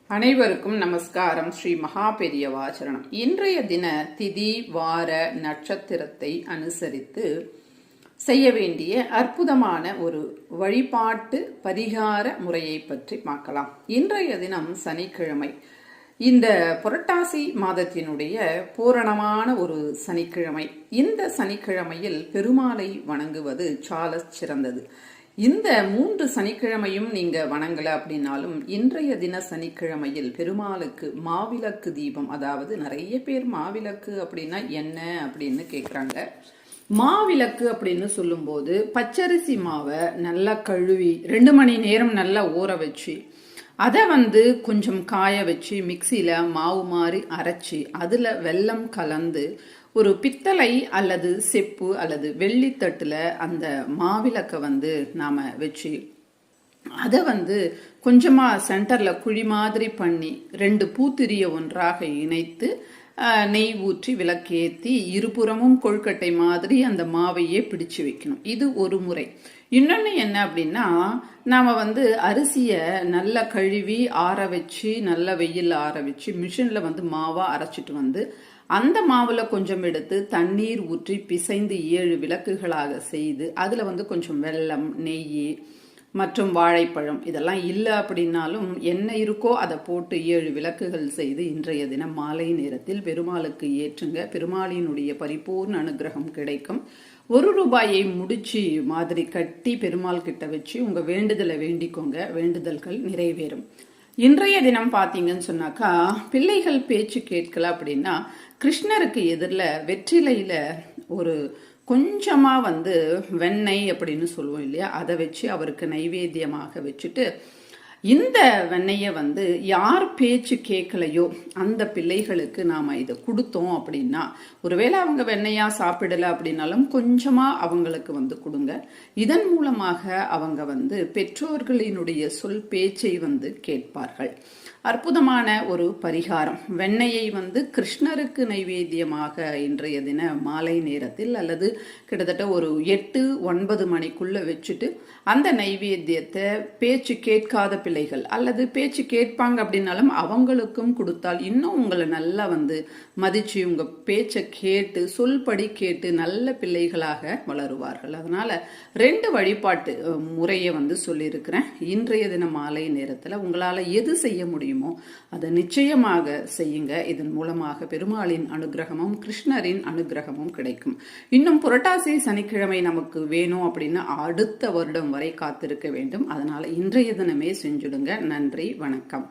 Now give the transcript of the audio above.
அனைவருக்கும் நமஸ்காரம். ஸ்ரீ மகா பெரியவாச்சரணம். இன்றைய தின திதி வார நட்சத்திரத்தை அனுசரித்து செய்ய வேண்டிய அற்புதமான ஒரு வழிபாட்டு பரிகார முறையை பற்றி பார்க்கலாம். இன்றைய தினம் சனிக்கிழமை. இந்த புரட்டாசி மாதத்தினுடைய பூரணமான ஒரு சனிக்கிழமை. இந்த சனிக்கிழமையில் பெருமாளை வணங்குவது சால சிறந்தது. இந்த 3 சனிக்கிழமையும் நீங்க வணங்கல அப்படின்னாலும் இன்றைய தின சனிக்கிழமையில் பெருமாளுக்கு மாவிளக்கு தீபம், அதாவது நிறைய பேர் மாவிளக்கு அப்படின்னா என்ன அப்படின்னு கேக்குறாங்க. மாவிளக்கு அப்படின்னு சொல்லும்போது பச்சரிசி மாவை நல்லா கழுவி 2 மணி நேரம் நல்லா ஊற வச்சு அதை கொஞ்சம் காய வச்சு மிக்சியில மாவு மாதிரி அரைச்சி அதுல வெல்லம் கலந்து ஒரு பித்தளை அல்லது செப்பு அல்லது வெள்ளித்தட்டுல அந்த மாவிளக்க நாம வச்சு அதை கொஞ்சமா சென்டர்ல குழி மாதிரி பண்ணி 2 பூத்திரிய ஒன்றாக இணைத்து நெய் ஊற்றி விளக்கேத்தி இருபுறமும் கொழுக்கட்டை மாதிரி அந்த மாவையே பிடிச்சு வைக்கணும். இது ஒரு முறை. இன்னொன்னு என்ன அப்படின்னா, நாம அரிசிய நல்லா கழுவி ஆற வச்சு நல்ல வெயில் ஆற வச்சு மிஷின்ல மாவா அரைச்சிட்டு அந்த மாவுல கொஞ்சம் எடுத்து தண்ணீர் ஊற்றி பிசைந்து 7 விளக்குகளாக செய்து அதுல கொஞ்சம் வெல்லம், நெய் மற்றும் வாழைப்பழம் இதெல்லாம் இல்லை அப்படின்னாலும் என்ன இருக்கோ அதை போட்டு 7 விளக்குகள் செய்து இன்றைய தினம் மாலை நேரத்தில் பெருமாளுக்கு ஏற்றுங்க. பெருமாளினுடைய பரிபூர்ண அனுகிரகம் கிடைக்கும். 1 ரூபாயை முடிச்சு மாதிரி கட்டி பெருமாள் கிட்ட வச்சு உங்க வேண்டுதலை வேண்டிக்கோங்க. வேண்டுதல்கள் நிறைவேறும். இன்றைய தினம் பாத்தீங்கன்னு சொன்னாக்கா, பிள்ளைகள் பேச்சு கேட்கல அப்படின்னா கிருஷ்ணருக்கு எதிரில் வெற்றிலையில ஒரு கொஞ்சமா வெண்ணெய் அப்படின்னு சொல்லுவோம் இல்லையா, அதை வச்சு அவருக்கு நைவேத்தியமாக வச்சுட்டு இந்த வெண்ணெய யார் பேச்சு கேட்கலையோ அந்த பிள்ளைகளுக்கு நாம இதை கொடுத்தோம் அப்படின்னா, ஒருவேளை அவங்க வெண்ணெயா சாப்பிடல அப்படின்னாலும் கொஞ்சமா அவங்களுக்கு கொடுங்க. இதன் மூலமாக அவங்க பெற்றோர்களினுடைய சொல் பேச்சை கேட்பார்கள். அற்புதமான ஒரு பரிகாரம். வெண்ணெயை கிருஷ்ணருக்கு நைவேத்தியமாக இன்றைய தின மாலை நேரத்தில் அல்லது கிட்டத்தட்ட ஒரு 8-9 மணிக்குள்ள வச்சுட்டு அந்த நைவேத்தியத்தை பேச்சு கேட்காத பிள்ளைகள் அல்லது பேச்சு கேட்பாங்க அப்படின்னாலும் அவங்களுக்கும் கொடுத்தால் இன்னும் உங்களை நல்லா மதிச்சு உங்க பேச்சை கேட்டு சொல்படி கேட்டு நல்ல பிள்ளைகளாக வளருவார்கள். அதனால 2 வழிபாட்டு முறையை சொல்லியிருக்கிறேன். இன்றைய தின மாலை நேரத்துல உங்களால எது செய்ய முடியுமோ அதை நிச்சயமாக செய்யுங்க. இதன் மூலமாக பெருமாளின் அனுகிரகமும் கிருஷ்ணரின் அனுகிரகமும் கிடைக்கும். இன்னும் புரட்டாசி சனிக்கிழமை நமக்கு வேணும் அப்படின்னா அடுத்த வருடம் வரை காத்திருக்க வேண்டும். அதனால இன்றைய தினமே செஞ்சுடுங்க. நன்றி, வணக்கம்.